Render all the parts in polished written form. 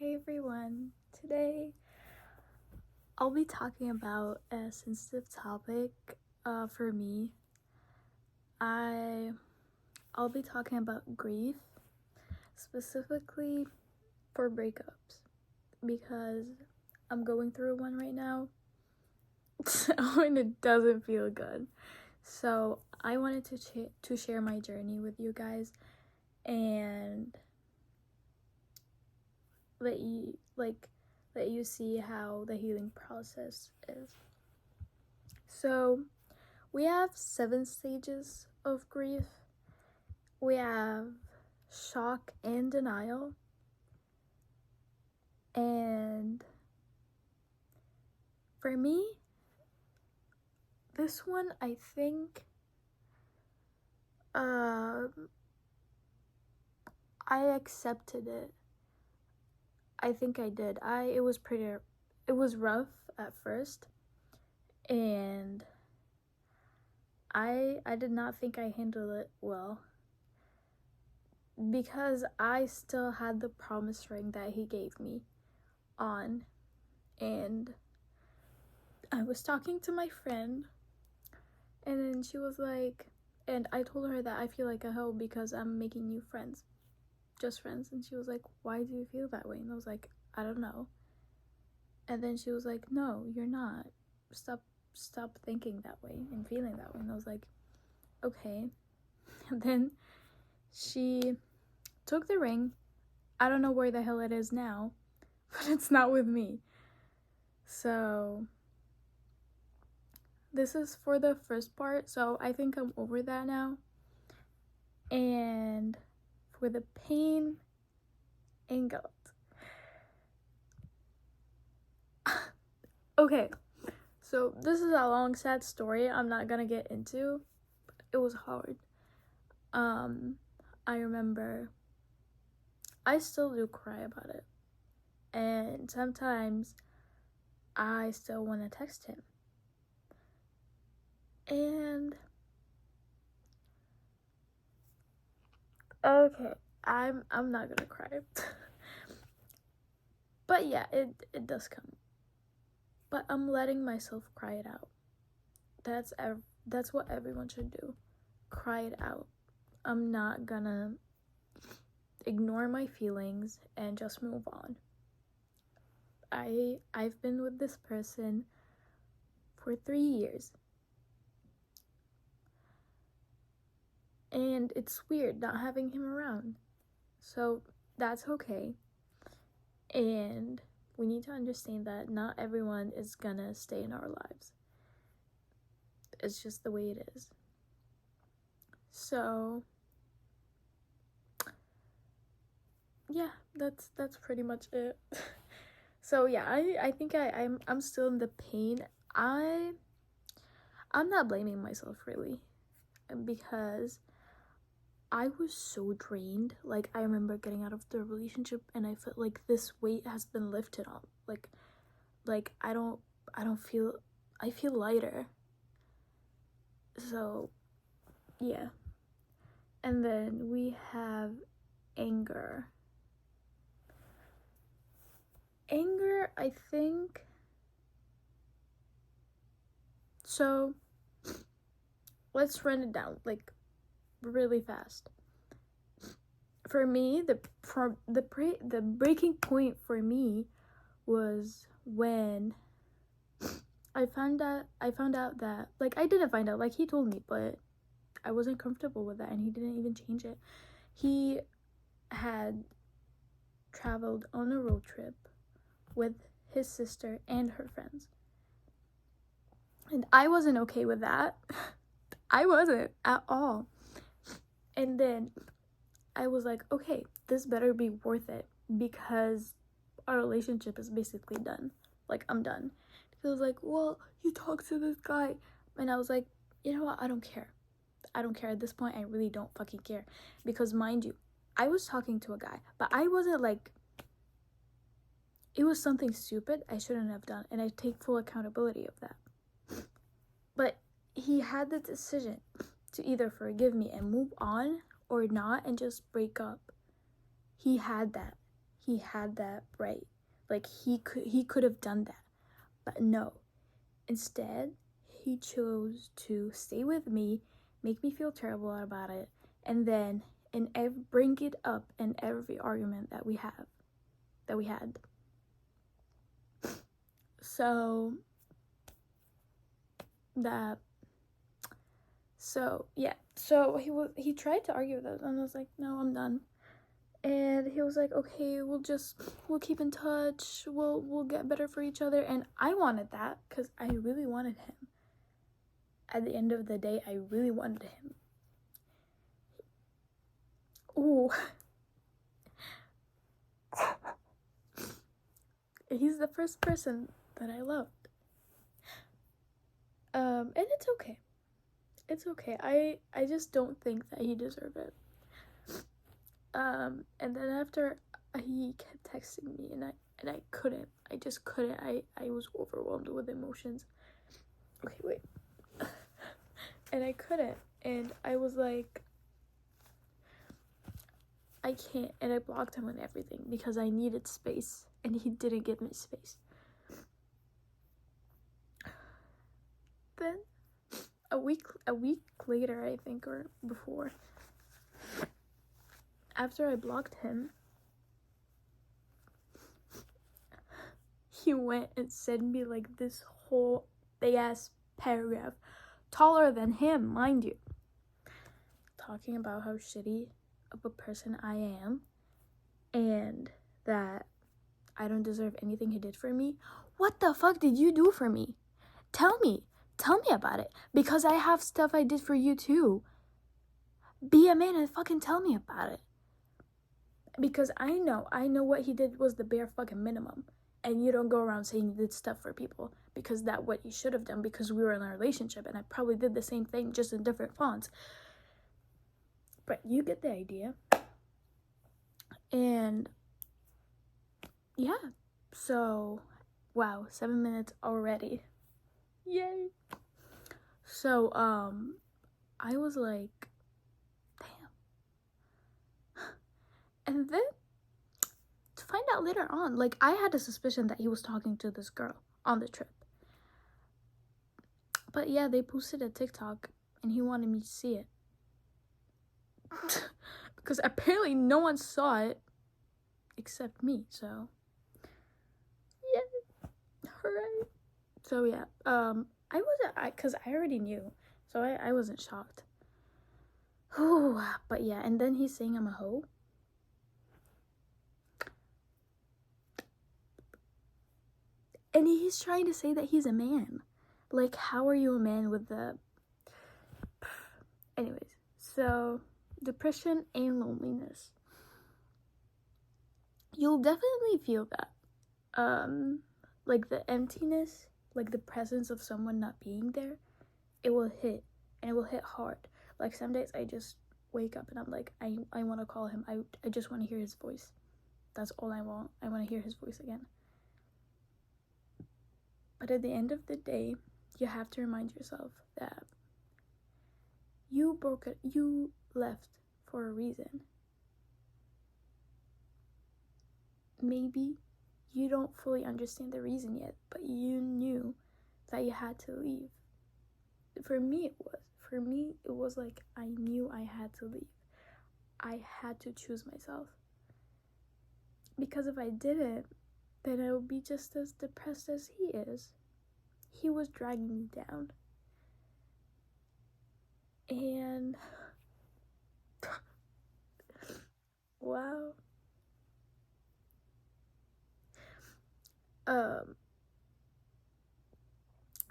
Hey everyone, today I'll be talking about a sensitive topic for me. I'll be talking about grief, specifically for breakups, because I'm going through one right now and it doesn't feel good. So I wanted to share my journey with you guys and let you see how the healing process is. So we have 7 stages of grief. We have shock and denial. And for me, this one, I think I accepted it. I think I did. It was rough at first, and I did not think I handled it well, because I still had the promise ring that he gave me on, and I was talking to my friend, and then she was like, and I told her that I feel like a hoe because I'm making new friends, just friends, and she was like, why do you feel that way? And I was like, I don't know. And then she was like, no, you're not. Stop thinking that way and feeling that way. And I was like, okay. And then she took the ring. I don't know where the hell it is now, but it's not with me. So this is for the first part, so I think I'm over that now. And for the pain and guilt. Okay, so this is a long, sad story I'm not gonna get into, but it was hard. I remember I still do cry about it, and sometimes I still want to text him, and okay, I'm not gonna cry. But yeah, it does come, but I'm letting myself cry it out. That's what everyone should do. Cry it out. I'm not gonna ignore my feelings and just move on. I've been with this person for 3 years. And it's weird not having him around. So that's okay. And we need to understand that not everyone is gonna stay in our lives. It's just the way it is. So yeah, that's pretty much it. So yeah, I think I'm still in the pain. I'm not blaming myself really, because I was so drained. Like, I remember getting out of the relationship and I felt like this weight has been lifted off. Like I feel lighter. So yeah. And then we have anger. Anger, I think. So let's run it down like really fast. For me, the breaking point for me was when I found out that, like, I didn't find out, like, he told me, but I wasn't comfortable with that, and he didn't even change it. He had traveled on a road trip with his sister and her friends, and I wasn't okay with that. I wasn't at all. And then I was like, okay, this better be worth it, because our relationship is basically done. Like, I'm done. He was like, well, you talked to this guy. And I was like, you know what? I don't care. At this point. I really don't fucking care. Because mind you, I was talking to a guy, but I wasn't like, it was something stupid I shouldn't have done. And I take full accountability of that. But he had the decision to either forgive me and move on or not and just break up. He had that. he had that right. Like, he could have done that. But no. Instead, he chose to stay with me, make me feel terrible about it, and then bring it up in every argument that we had. So he tried to argue with us, and I was like, no, I'm done. And he was like, okay, we'll keep in touch, we'll get better for each other. And I wanted that because I really wanted him. At the end of the day, I really wanted him. Ooh. He's the first person that I loved. And it's okay. It's okay. I just don't think that he deserved it. And then after, he kept texting me, and I couldn't. I just couldn't. I was overwhelmed with emotions. Okay, wait. And I couldn't. And I was like, I can't. And I blocked him on everything because I needed space, and he didn't give me space. Then a week later, I think, or before, after I blocked him, he went and sent me like this whole big ass paragraph, taller than him, mind you, talking about how shitty of a person I am, and that I don't deserve anything he did for me. What the fuck did you do for me? Tell me about it, because I have stuff I did for you too. Be a man and fucking tell me about it. Because I know what he did was the bare fucking minimum. And you don't go around saying you did stuff for people, because that's what you should have done, because we were in a relationship, and I probably did the same thing, just in different fonts. But you get the idea. And yeah, so wow, 7 minutes already. Yay. So I was like, damn. And then to find out later on, like, I had a suspicion that he was talking to this girl on the trip. But yeah, they posted a TikTok, and he wanted me to see it. Because apparently no one saw it except me, so yeah, hooray. So yeah, because I already knew, so I wasn't shocked. But yeah, and then he's saying I'm a hoe. And he's trying to say that he's a man. Like, how are you a man with the... Anyways, so depression and loneliness. You'll definitely feel that. Like the emptiness, like the presence of someone not being there, it will hit, and it will hit hard. Like, some days I just wake up and I'm like, I want to call him. I just want to hear his voice. That's all I want. I want to hear his voice again. But at the end of the day, you have to remind yourself that you left for a reason. Maybe you don't fully understand the reason yet, but you knew that you had to leave. For me, it was like, I knew I had to leave. I had to choose myself. Because if I didn't, then I would be just as depressed as he is. He was dragging me down. And wow.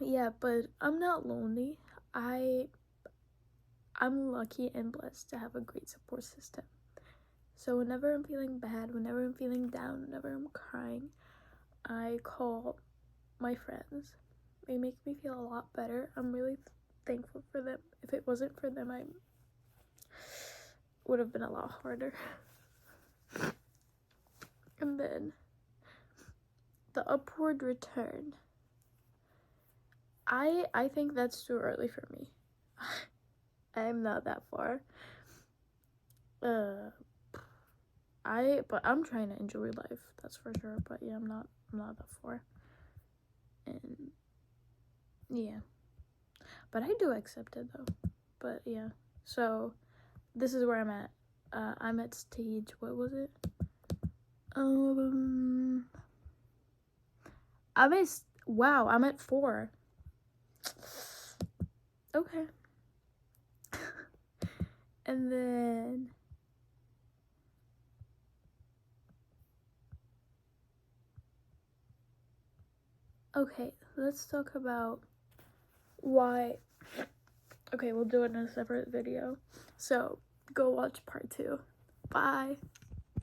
Yeah, but I'm not lonely. I'm lucky and blessed to have a great support system. So whenever I'm feeling bad, whenever I'm feeling down, whenever I'm crying, I call my friends. They make me feel a lot better. I'm really thankful for them. If it wasn't for them, I would have been a lot harder. And then the upward return. I think that's too early for me. I'm not that far. But I'm trying to enjoy life, that's for sure. But yeah, I'm not that far. And yeah. But I do accept it though. But yeah. So this is where I'm at. I'm at stage, what was it? I'm at 4. Okay. And then okay, let's talk about why. Okay, we'll do it in a separate video. So go watch part 2. Bye.